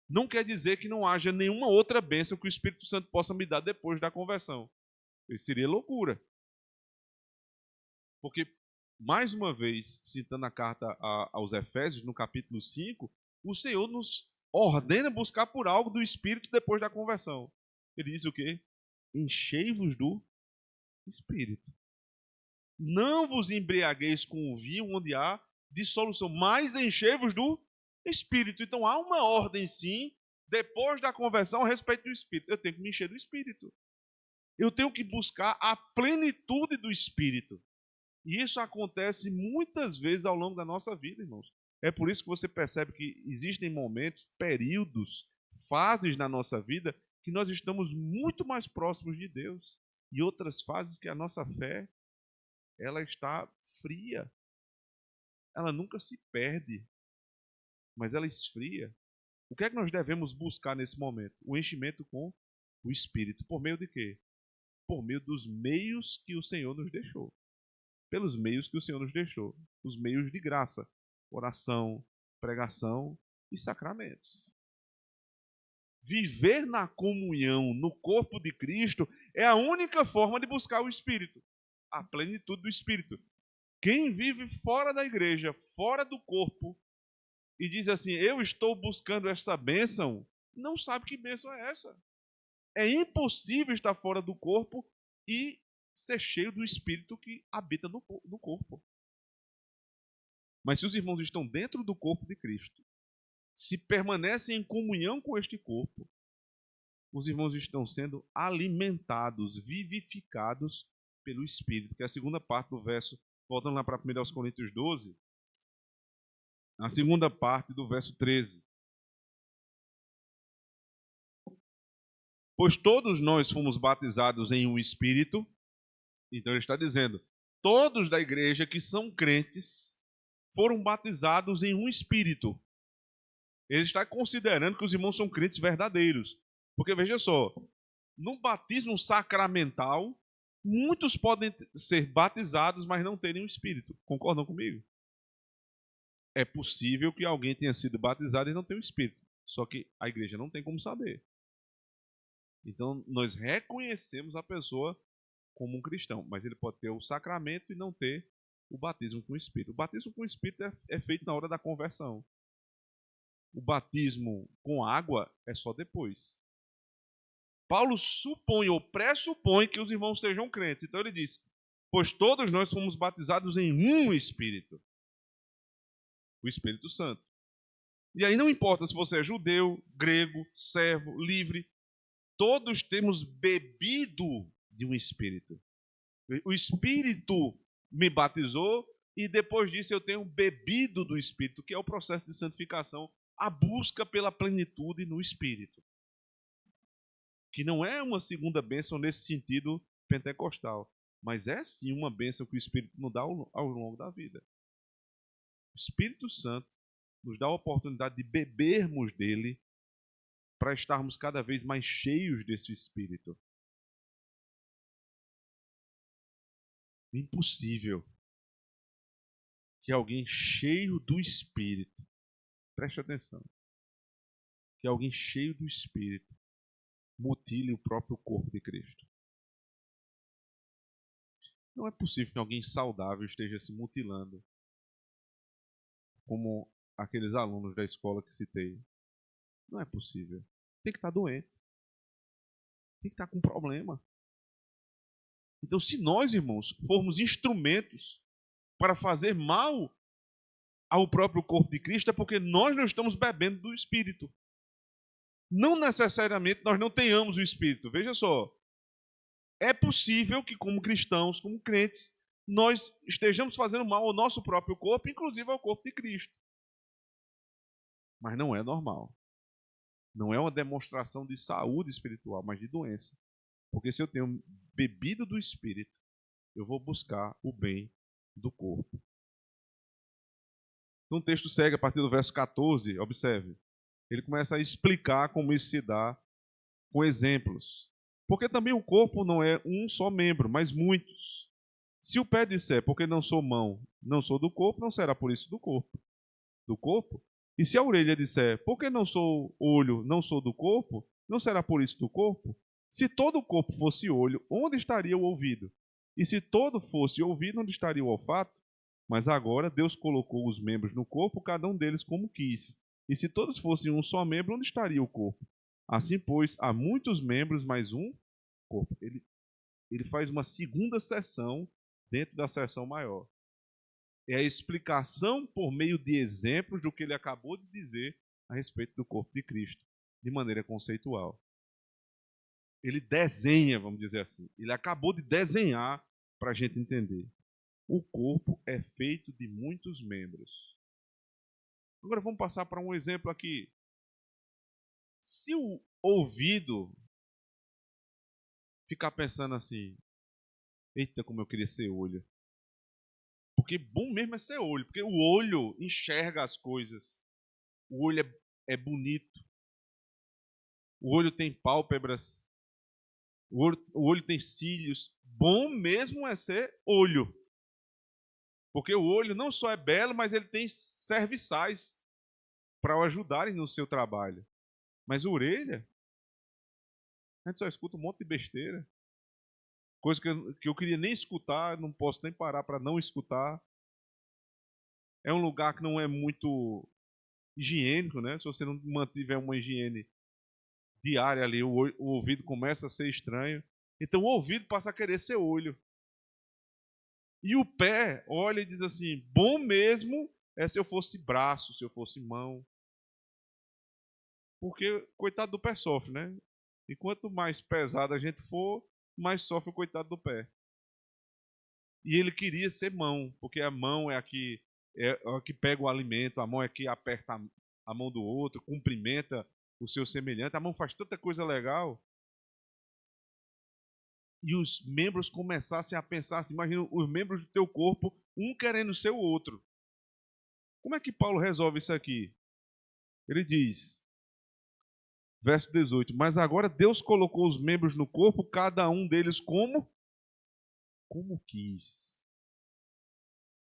Não quer dizer que não haja nenhuma outra bênção que o Espírito Santo possa me dar depois da conversão. Isso seria loucura. Porque, mais uma vez, citando a carta aos Efésios, no capítulo 5, o Senhor nos ordena buscar por algo do Espírito depois da conversão. Ele diz o quê? Enchei-vos do Espírito. Não vos embriagueis com o vinho onde há dissolução, mas enchei-vos do Espírito. Então há uma ordem, sim, depois da conversão a respeito do Espírito. Eu tenho que me encher do Espírito. Eu tenho que buscar a plenitude do Espírito. E isso acontece muitas vezes ao longo da nossa vida, irmãos. É por isso que você percebe que existem momentos, períodos, fases na nossa vida que nós estamos muito mais próximos de Deus. E outras fases que a nossa fé, ela está fria. Ela nunca se perde, mas ela esfria. O que é que nós devemos buscar nesse momento? O enchimento com o Espírito. Por meio de quê? Por meio dos meios que o Senhor nos deixou. Pelos meios que o Senhor nos deixou. Os meios de graça. Oração, pregação e sacramentos. Viver na comunhão, no corpo de Cristo, é a única forma de buscar o Espírito. A plenitude do Espírito. Quem vive fora da igreja, fora do corpo, e diz assim, eu estou buscando essa bênção, não sabe que bênção é essa. É impossível estar fora do corpo e ser cheio do Espírito que habita no corpo. Mas se os irmãos estão dentro do corpo de Cristo, se permanecem em comunhão com este corpo, os irmãos estão sendo alimentados, vivificados pelo Espírito, que é a segunda parte do verso. Voltando lá para 1 Coríntios 12, A segunda parte do verso 13. Pois todos nós fomos batizados em um Espírito. Então ele está dizendo, todos da igreja que são crentes foram batizados em um Espírito. Ele está considerando que os irmãos são crentes verdadeiros. Porque veja só, no batismo sacramental, muitos podem ser batizados, mas não terem o Espírito. Concordam comigo? É possível que alguém tenha sido batizado e não tenha o Espírito. Só que a igreja não tem como saber. Então, nós reconhecemos a pessoa como um cristão, mas ele pode ter o sacramento e não ter o batismo com o Espírito. O batismo com o Espírito é feito na hora da conversão. O batismo com água é só depois. Paulo supõe ou pressupõe que os irmãos sejam crentes. Então ele diz, pois todos nós fomos batizados em um Espírito. O Espírito Santo. E aí não importa se você é judeu, grego, servo, livre, todos temos bebido de um Espírito. O Espírito me batizou e depois disso eu tenho bebido do Espírito, que é o processo de santificação, a busca pela plenitude no Espírito. Que não é uma segunda bênção nesse sentido pentecostal, mas é sim uma bênção que o Espírito nos dá ao longo da vida. O Espírito Santo nos dá a oportunidade de bebermos dele para estarmos cada vez mais cheios desse Espírito. É impossível que alguém cheio do Espírito, preste atenção, que alguém cheio do Espírito mutile o próprio corpo de Cristo. Não é possível que alguém saudável esteja se mutilando, como aqueles alunos da escola que citei. Não é possível. Tem que estar doente. Tem que estar com problema. Então, se nós, irmãos, formos instrumentos para fazer mal ao próprio corpo de Cristo, é porque nós não estamos bebendo do Espírito. Não necessariamente nós não tenhamos o Espírito. Veja só. É possível que, como cristãos, como crentes, nós estejamos fazendo mal ao nosso próprio corpo, inclusive ao corpo de Cristo. Mas não é normal. Não é uma demonstração de saúde espiritual, mas de doença. Porque se eu tenho bebido do Espírito, eu vou buscar o bem do corpo. Então o texto segue a partir do verso 14, observe. Ele começa a explicar como isso se dá com exemplos. Porque também o corpo não é um só membro, mas muitos. Se o pé disser, porque não sou mão, não sou do corpo, não será por isso do corpo. Do corpo. E se a orelha disser, porque não sou olho, não sou do corpo, não será por isso do corpo? Se todo o corpo fosse olho, onde estaria o ouvido? E se todo fosse ouvido, onde estaria o olfato? Mas agora Deus colocou os membros no corpo, cada um deles como quis. E se todos fossem um só membro, onde estaria o corpo? Assim, pois, há muitos membros, mas um corpo. Ele faz uma segunda seção dentro da seção maior. É a explicação por meio de exemplos do que ele acabou de dizer a respeito do corpo de Cristo, de maneira conceitual. Ele desenha, vamos dizer assim. Ele acabou de desenhar para a gente entender. O corpo é feito de muitos membros. Agora vamos passar para um exemplo aqui. Se o ouvido ficar pensando assim, eita, como eu queria ser olho. Porque bom mesmo é ser olho, porque o olho enxerga as coisas. O olho é bonito. O olho tem pálpebras. O olho tem cílios. Bom mesmo é ser olho. Porque o olho não só é belo, mas ele tem serviçais para o ajudarem no seu trabalho. Mas a orelha, a gente só escuta um monte de besteira. Coisa que eu queria nem escutar, não posso nem parar para não escutar. É um lugar que não é muito higiênico, né? Se você não mantiver uma higiene diária ali, o ouvido começa a ser estranho. Então o ouvido passa a querer ser olho. E o pé olha e diz assim, bom mesmo é se eu fosse braço, se eu fosse mão. Porque coitado do pé sofre, né? E quanto mais pesado a gente for, mais sofre o coitado do pé. E ele queria ser mão, porque a mão é a que é a que pega o alimento, a mão é que aperta a mão do outro, cumprimenta o seu semelhante. A mão faz tanta coisa legal. E os membros começassem a pensar assim, imagina os membros do teu corpo, um querendo ser o outro. Como é que Paulo resolve isso aqui? Ele diz, verso 18, mas agora Deus colocou os membros no corpo, cada um deles como quis.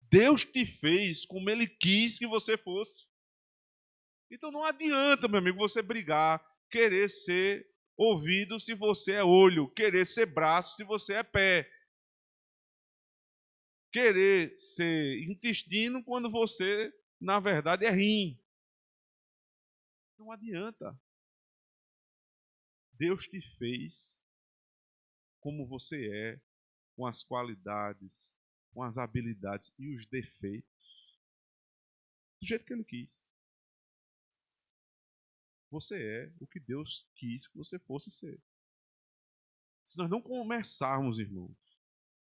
Deus te fez como Ele quis que você fosse. Então não adianta, meu amigo, você brigar, querer ser ouvido se você é olho, querer ser braço se você é pé, querer ser intestino quando você, na verdade, é rim. Não adianta. Deus te fez como você é, com as qualidades, com as habilidades e os defeitos, do jeito que Ele quis. Você é o que Deus quis que você fosse ser. Se nós não começarmos, irmãos,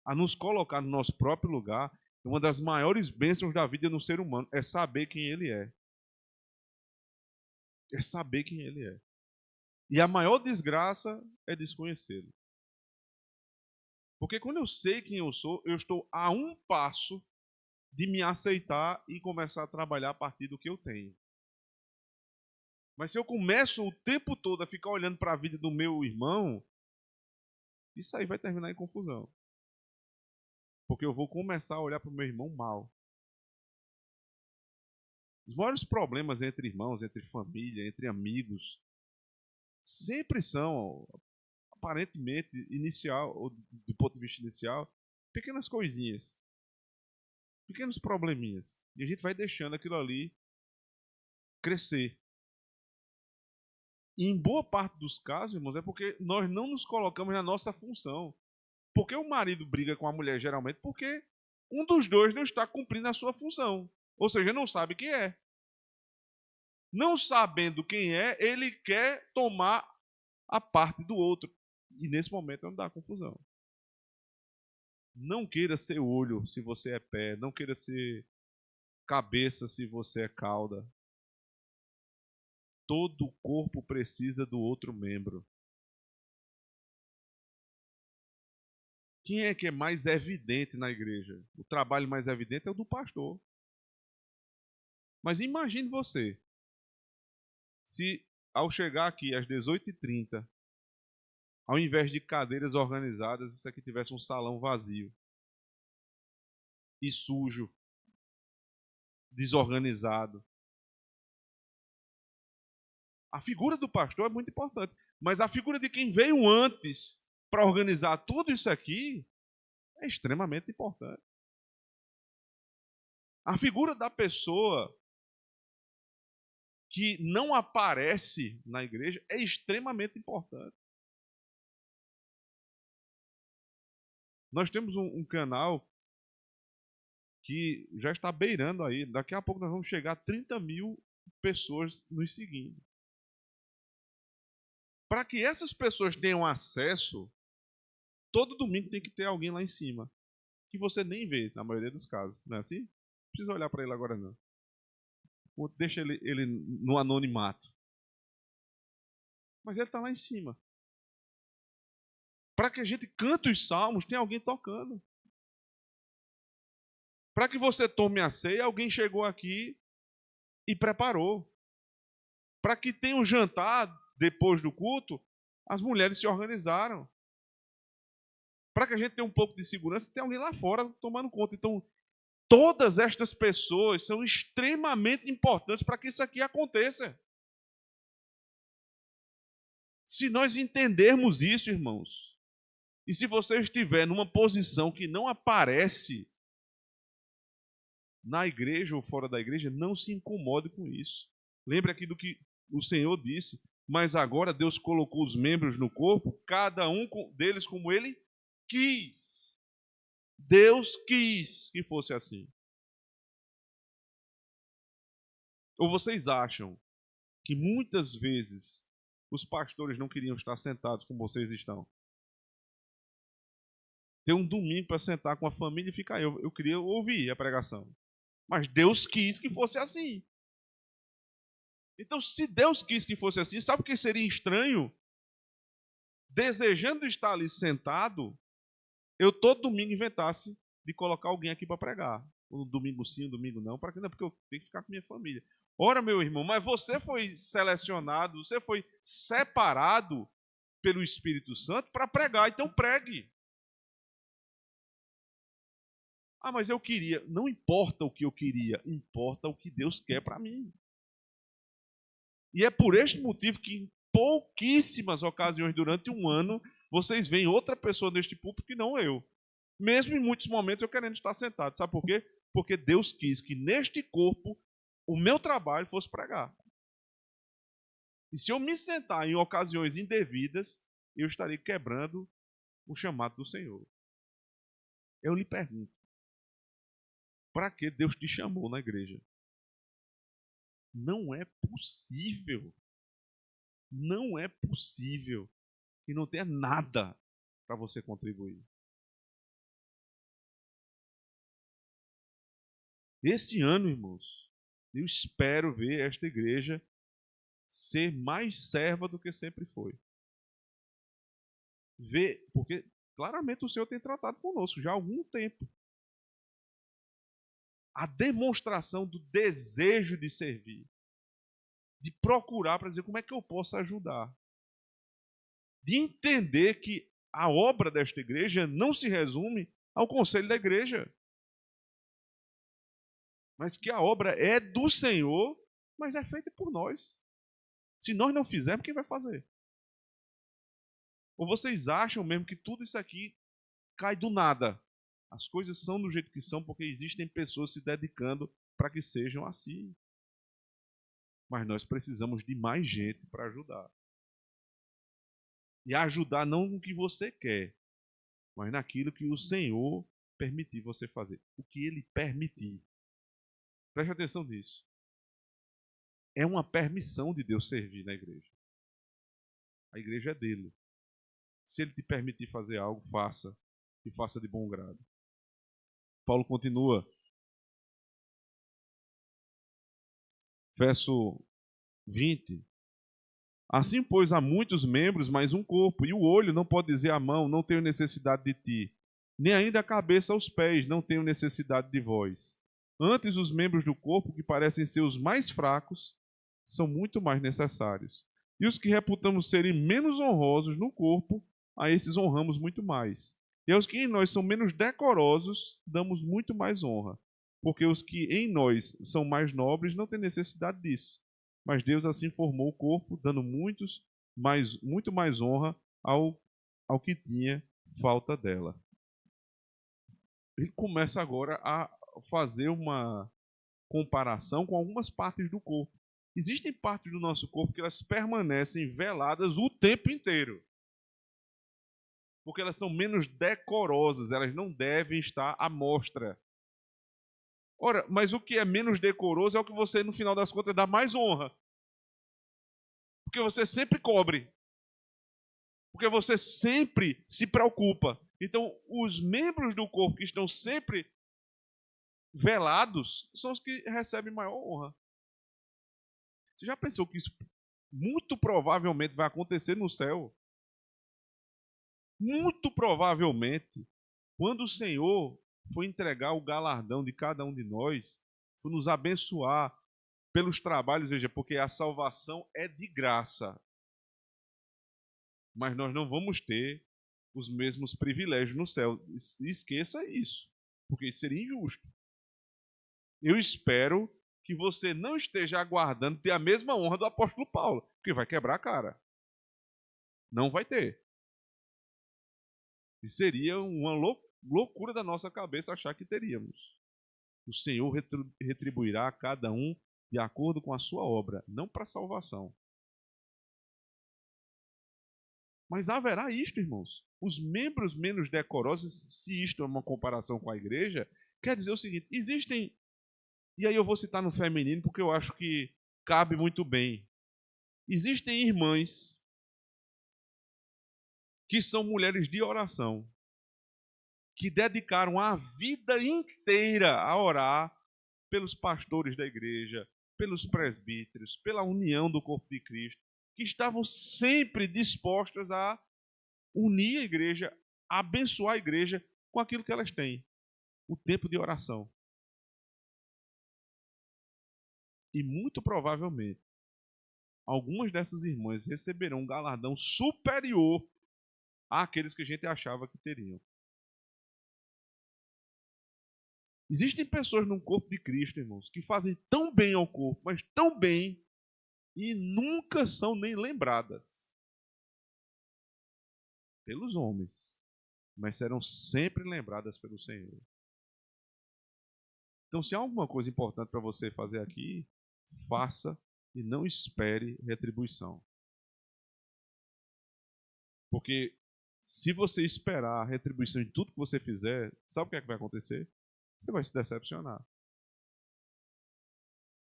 a nos colocar no nosso próprio lugar, uma das maiores bênçãos da vida no ser humano é saber quem ele é. É saber quem ele é. E a maior desgraça é desconhecê-lo. Porque quando eu sei quem eu sou, eu estou a um passo de me aceitar e começar a trabalhar a partir do que eu tenho. Mas se eu começo o tempo todo a ficar olhando para a vida do meu irmão, isso aí vai terminar em confusão. Porque eu vou começar a olhar para o meu irmão mal. Os maiores problemas entre irmãos, entre família, entre amigos, sempre são, aparentemente, inicial, ou do ponto de vista inicial, pequenas coisinhas, pequenos probleminhas. E a gente vai deixando aquilo ali crescer. E em boa parte dos casos, irmãos, é porque nós não nos colocamos na nossa função. Porque o marido briga com a mulher, geralmente, porque um dos dois não está cumprindo a sua função. Ou seja, não sabe quem é. Não sabendo quem é, ele quer tomar a parte do outro. E nesse momento não dá confusão. Não queira ser olho se você é pé. Não queira ser cabeça se você é cauda. Todo o corpo precisa do outro membro. Quem é que é mais evidente na igreja? O trabalho mais evidente é o do pastor. Mas imagine você, se ao chegar aqui às 18h30, ao invés de cadeiras organizadas, isso aqui tivesse um salão vazio e sujo, desorganizado. A figura do pastor é muito importante, mas a figura de quem veio antes para organizar tudo isso aqui é extremamente importante. A figura da pessoa que não aparece na igreja é extremamente importante. Nós temos um canal que já está beirando aí. Daqui a pouco nós vamos chegar a 30.000 pessoas nos seguindo. Para que essas pessoas tenham acesso, todo domingo tem que ter alguém lá em cima, que você nem vê, na maioria dos casos. Não é assim? Não precisa olhar para ele agora, não. Deixa ele no anonimato. Mas ele está lá em cima. Para que a gente cante os salmos, tem alguém tocando. Para que você tome a ceia, alguém chegou aqui e preparou. Para que tenha um jantar depois do culto, as mulheres se organizaram. Para que a gente tenha um pouco de segurança, tem alguém lá fora tomando conta. Então, todas estas pessoas são extremamente importantes para que isso aqui aconteça. Se nós entendermos isso, irmãos, e se você estiver numa posição que não aparece na igreja ou fora da igreja, não se incomode com isso. Lembre aqui do que o Senhor disse, mas agora Deus colocou os membros no corpo, cada um deles como ele quis. Deus quis que fosse assim. Ou vocês acham que muitas vezes os pastores não queriam estar sentados como vocês estão? Ter um domingo para sentar com a família e ficar. Eu queria ouvir a pregação. Mas Deus quis que fosse assim. Então, se Deus quis que fosse assim, sabe o que seria estranho? Desejando estar ali sentado, eu todo domingo inventasse de colocar alguém aqui para pregar. Um domingo sim, um domingo não. Para quê? Não, porque eu tenho que ficar com minha família. Ora, meu irmão, mas você foi selecionado, você foi separado pelo Espírito Santo para pregar, então pregue. Ah, mas eu queria. Não importa o que eu queria, importa o que Deus quer para mim. E é por este motivo que em pouquíssimas ocasiões durante um ano, vocês veem outra pessoa neste púlpito que não eu. Mesmo em muitos momentos eu querendo estar sentado. Sabe por quê? Porque Deus quis que neste corpo o meu trabalho fosse pregar. E se eu me sentar em ocasiões indevidas, eu estarei quebrando o chamado do Senhor. Eu lhe pergunto, para que Deus te chamou na igreja? Não é possível. Não é possível que não tenha nada para você contribuir. Esse ano, irmãos, eu espero ver esta igreja ser mais serva do que sempre foi. Ver, porque claramente o Senhor tem tratado conosco já há algum tempo. A demonstração do desejo de servir, de procurar para dizer como é que eu posso ajudar, de entender que a obra desta igreja não se resume ao conselho da igreja, mas que a obra é do Senhor, mas é feita por nós. Se nós não fizermos, quem vai fazer? Ou vocês acham mesmo que tudo isso aqui cai do nada? As coisas são do jeito que são porque existem pessoas se dedicando para que sejam assim. Mas nós precisamos de mais gente para ajudar. E ajudar não no que você quer, mas naquilo que o Senhor permitir você fazer. O que Ele permitir. Preste atenção nisso. É uma permissão de Deus servir na igreja. A igreja é dele. Se Ele te permitir fazer algo, faça. E faça de bom grado. Paulo continua. Verso 20. Assim, pois, há muitos membros, mas um corpo. E o olho não pode dizer à mão, não tenho necessidade de ti. Nem ainda a cabeça aos pés, não tenho necessidade de vós. Antes, os membros do corpo, que parecem ser os mais fracos, são muito mais necessários. E os que reputamos serem menos honrosos no corpo, a esses honramos muito mais. E aos que em nós são menos decorosos, damos muito mais honra. Porque os que em nós são mais nobres não têm necessidade disso. Mas Deus assim formou o corpo, dando muito mais honra ao que tinha falta dela. Ele começa agora a fazer uma comparação com algumas partes do corpo. Existem partes do nosso corpo que elas permanecem veladas o tempo inteiro. Porque elas são menos decorosas, elas não devem estar à mostra. Ora, mas o que é menos decoroso é o que você, no final das contas, dá mais honra. Porque você sempre cobre. Porque você sempre se preocupa. Então, os membros do corpo que estão sempre velados são os que recebem maior honra. Você já pensou que isso muito provavelmente vai acontecer no céu? Muito provavelmente, quando o Senhor for entregar o galardão de cada um de nós, for nos abençoar pelos trabalhos, veja, porque a salvação é de graça. Mas nós não vamos ter os mesmos privilégios no céu. Esqueça isso, porque isso seria injusto. Eu espero que você não esteja aguardando ter a mesma honra do apóstolo Paulo, porque vai quebrar a cara. Não vai ter. E seria uma loucura da nossa cabeça achar que teríamos. O Senhor retribuirá a cada um de acordo com a sua obra, não para salvação. Mas haverá isto, irmãos. Os membros menos decorosos, se isto é uma comparação com a igreja, quer dizer o seguinte: existem, e aí eu vou citar no feminino porque eu acho que cabe muito bem. Existem irmãs que são mulheres de oração, que dedicaram a vida inteira a orar pelos pastores da igreja, pelos presbíteros, pela união do corpo de Cristo, que estavam sempre dispostas a unir a igreja, a abençoar a igreja com aquilo que elas têm, o tempo de oração. E muito provavelmente, algumas dessas irmãs receberão um galardão superior àqueles que a gente achava que teriam. Existem pessoas no corpo de Cristo, irmãos, que fazem tão bem ao corpo, mas tão bem, e nunca são nem lembradas pelos homens, mas serão sempre lembradas pelo Senhor. Então, se há alguma coisa importante para você fazer aqui, faça e não espere retribuição. Porque se você esperar retribuição em tudo que você fizer, sabe o que é que vai acontecer? Você vai se decepcionar.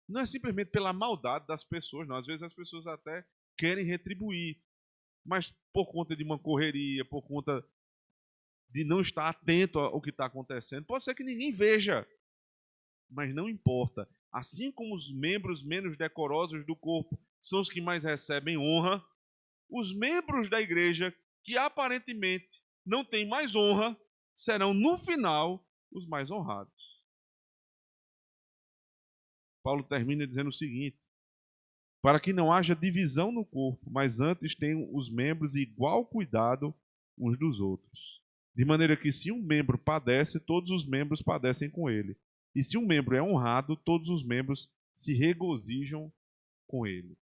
Não é simplesmente pela maldade das pessoas, não. Às vezes as pessoas até querem retribuir, mas por conta de uma correria, por conta de não estar atento ao que está acontecendo, pode ser que ninguém veja, mas não importa. Assim como os membros menos decorosos do corpo são os que mais recebem honra, os membros da igreja que aparentemente não têm mais honra serão, no final, os mais honrados. Paulo termina dizendo o seguinte: para que não haja divisão no corpo, mas antes tenham os membros igual cuidado uns dos outros. De maneira que se um membro padece, todos os membros padecem com ele. E se um membro é honrado, todos os membros se regozijam com ele.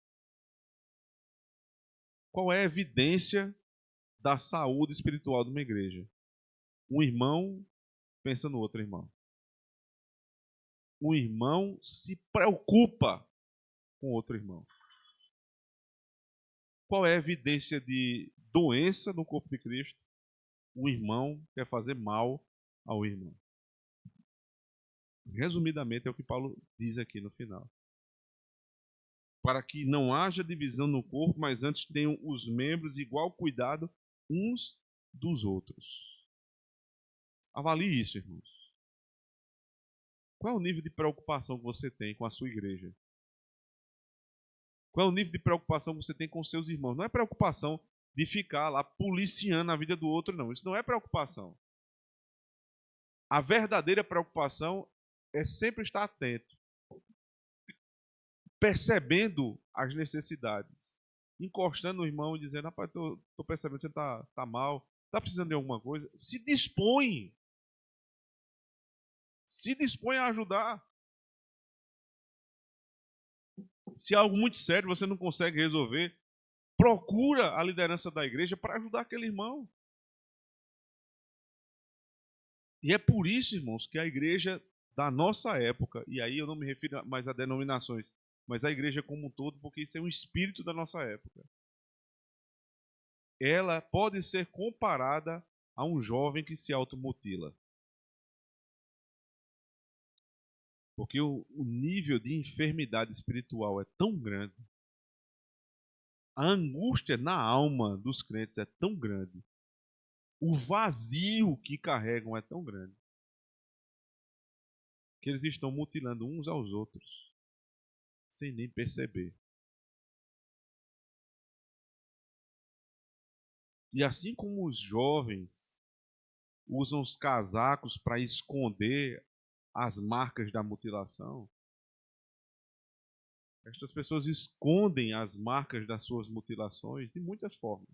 Qual é a evidência da saúde espiritual de uma igreja? Um irmão pensa no outro irmão. Um irmão se preocupa com outro irmão. Qual é a evidência de doença no corpo de Cristo? Um irmão quer fazer mal ao irmão. Resumidamente é o que Paulo diz aqui no final. Para que não haja divisão no corpo, mas antes tenham os membros igual cuidado uns dos outros. Avalie isso, irmãos. Qual é o nível de preocupação que você tem com a sua igreja? Qual é o nível de preocupação que você tem com os seus irmãos? Não é preocupação de ficar lá policiando a vida do outro, não. Isso não é preocupação. A verdadeira preocupação é sempre estar atento, percebendo as necessidades, encostando no irmão e dizendo: rapaz, estou percebendo que você está mal, está precisando de alguma coisa. Se dispõe a ajudar. Se é algo muito sério você não consegue resolver, procura a liderança da igreja para ajudar aquele irmão. E é por isso, irmãos, que a igreja da nossa época, e aí eu não me refiro mais a denominações, mas a igreja como um todo, porque isso é um espírito da nossa época. Ela pode ser comparada a um jovem que se automutila. Porque o nível de enfermidade espiritual é tão grande, a angústia na alma dos crentes é tão grande, o vazio que carregam é tão grande, que eles estão mutilando uns aos outros, sem nem perceber. E assim como os jovens usam os casacos para esconder as marcas da mutilação, estas pessoas escondem as marcas das suas mutilações de muitas formas.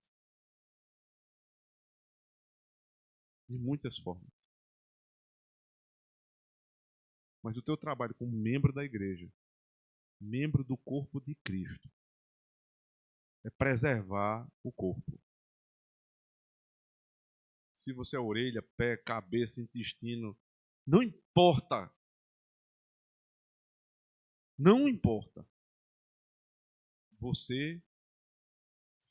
De muitas formas. Mas o teu trabalho como membro da igreja, membro do corpo de Cristo, é preservar o corpo. Se você é orelha, pé, cabeça, intestino, não importa. Não importa. Você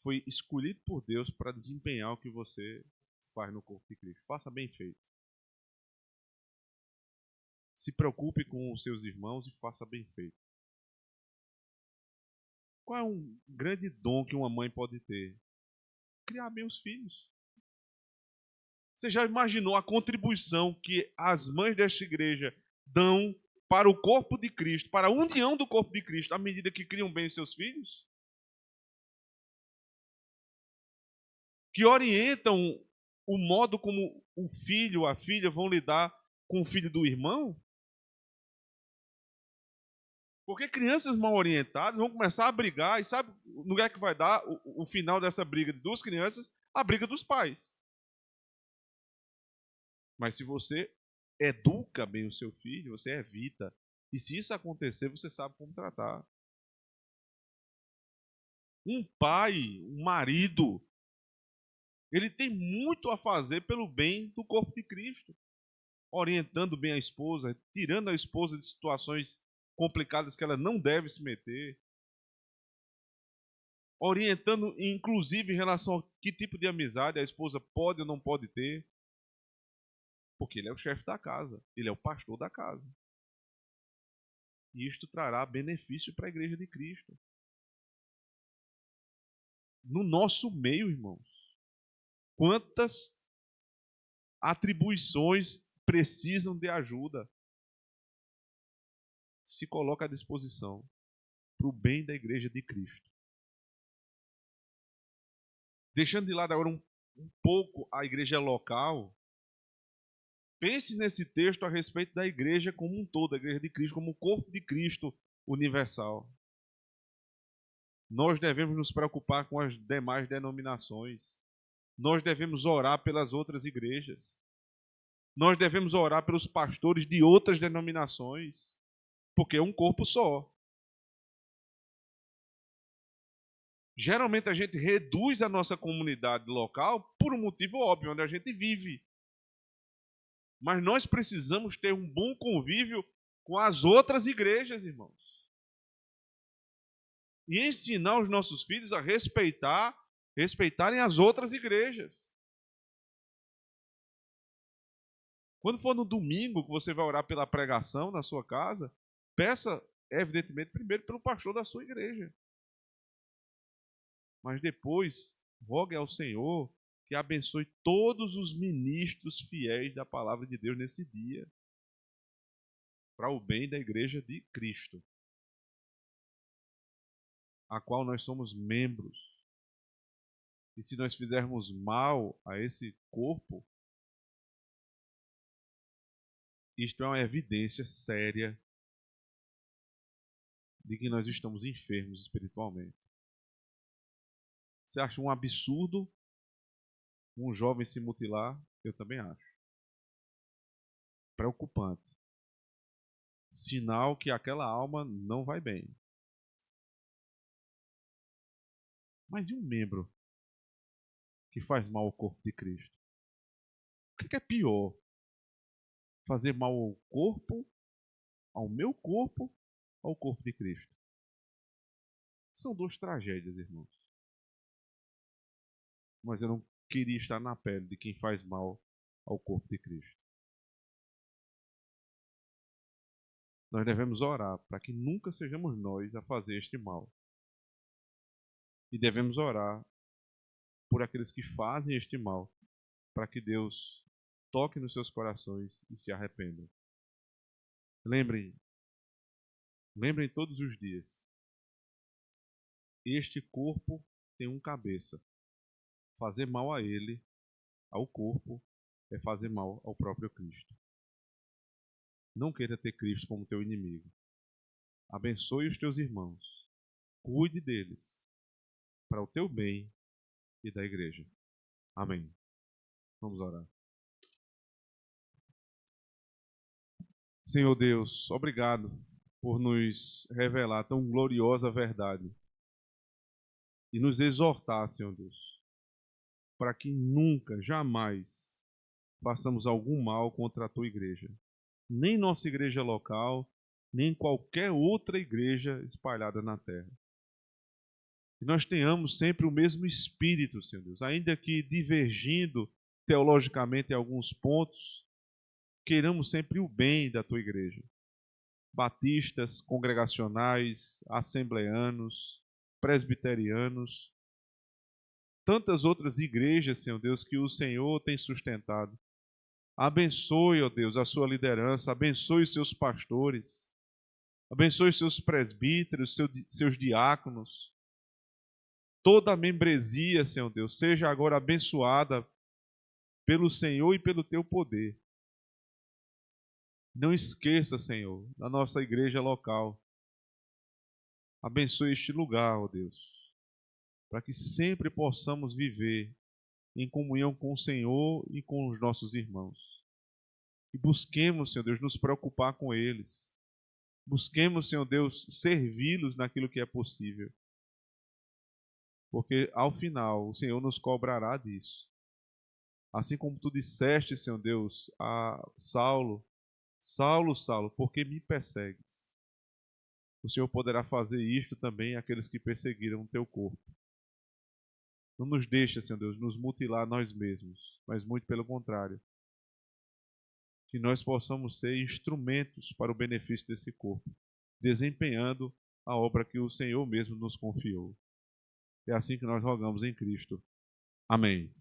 foi escolhido por Deus para desempenhar o que você faz no corpo de Cristo. Faça bem feito. Se preocupe com os seus irmãos e faça bem feito. Qual é um grande dom que uma mãe pode ter? Criar bem os filhos. Você já imaginou a contribuição que as mães desta igreja dão para o corpo de Cristo, para a união do corpo de Cristo, à medida que criam bem os seus filhos? Que orientam o modo como o filho ou a filha vão lidar com o filho do irmão? Porque crianças mal orientadas vão começar a brigar, e sabe no que é que vai dar o final dessa briga de duas crianças? A briga dos pais. Mas se você educa bem o seu filho, você evita. E se isso acontecer, você sabe como tratar. Um pai, um marido, ele tem muito a fazer pelo bem do corpo de Cristo, orientando bem a esposa, tirando a esposa de situações complicadas que ela não deve se meter, orientando inclusive em relação a que tipo de amizade a esposa pode ou não pode ter, porque ele é o chefe da casa, ele é o pastor da casa. E isto trará benefício para a igreja de Cristo. No nosso meio, irmãos, quantas atribuições precisam de ajuda? Se coloca à disposição para o bem da igreja de Cristo. Deixando de lado agora um pouco a igreja local, pense nesse texto a respeito da igreja como um todo, a igreja de Cristo, como o corpo de Cristo universal. Nós devemos nos preocupar com as demais denominações. Nós devemos orar pelas outras igrejas. Nós devemos orar pelos pastores de outras denominações, porque é um corpo só. Geralmente a gente reduz a nossa comunidade local por um motivo óbvio, onde a gente vive. Mas nós precisamos ter um bom convívio com as outras igrejas, irmãos. E ensinar os nossos filhos a respeitarem as outras igrejas. Quando for no domingo que você vai orar pela pregação na sua casa, peça, evidentemente, primeiro pelo pastor da sua igreja. Mas depois, rogue ao Senhor que abençoe todos os ministros fiéis da palavra de Deus nesse dia, para o bem da igreja de Cristo, a qual nós somos membros. E se nós fizermos mal a esse corpo, isto é uma evidência séria de que nós estamos enfermos espiritualmente. Você acha um absurdo um jovem se mutilar? Eu também acho. Preocupante. Sinal que aquela alma não vai bem. Mas e um membro que faz mal ao corpo de Cristo? O que é pior? Fazer mal ao corpo, ao meu corpo, ao corpo de Cristo? São duas tragédias, irmãos. Mas eu não queria estar na pele de quem faz mal ao corpo de Cristo. Nós devemos orar para que nunca sejamos nós a fazer este mal. E devemos orar por aqueles que fazem este mal, para que Deus toque nos seus corações e se arrependam. Lembrem todos os dias, este corpo tem um cabeça. Fazer mal a ele, ao corpo, é fazer mal ao próprio Cristo. Não queira ter Cristo como teu inimigo. Abençoe os teus irmãos. Cuide deles, para o teu bem e da igreja. Amém. Vamos orar. Senhor Deus, obrigado por nos revelar tão gloriosa verdade e nos exortar, Senhor Deus, para que nunca, jamais façamos algum mal contra a tua igreja. Nem nossa igreja local, nem qualquer outra igreja espalhada na terra. Que nós tenhamos sempre o mesmo espírito, Senhor Deus, ainda que divergindo teologicamente em alguns pontos, queiramos sempre o bem da tua igreja. Batistas, congregacionais, assembleanos, presbiterianos, tantas outras igrejas, Senhor Deus, que o Senhor tem sustentado. Abençoe, ó Deus, a sua liderança, abençoe os seus pastores, abençoe os seus presbíteros, seus diáconos. Toda a membresia, Senhor Deus, seja agora abençoada pelo Senhor e pelo teu poder. Não esqueça, Senhor, da nossa igreja local. Abençoe este lugar, ó Deus, para que sempre possamos viver em comunhão com o Senhor e com os nossos irmãos. E busquemos, Senhor Deus, nos preocupar com eles. Busquemos, Senhor Deus, servi-los naquilo que é possível. Porque ao final o Senhor nos cobrará disso. Assim como tu disseste, Senhor Deus, a Saulo, Saulo, Saulo, por que me persegues? O Senhor poderá fazer isto também àqueles que perseguiram o teu corpo. Não nos deixa, Senhor Deus, nos mutilar nós mesmos, mas muito pelo contrário. Que nós possamos ser instrumentos para o benefício desse corpo, desempenhando a obra que o Senhor mesmo nos confiou. É assim que nós rogamos em Cristo. Amém.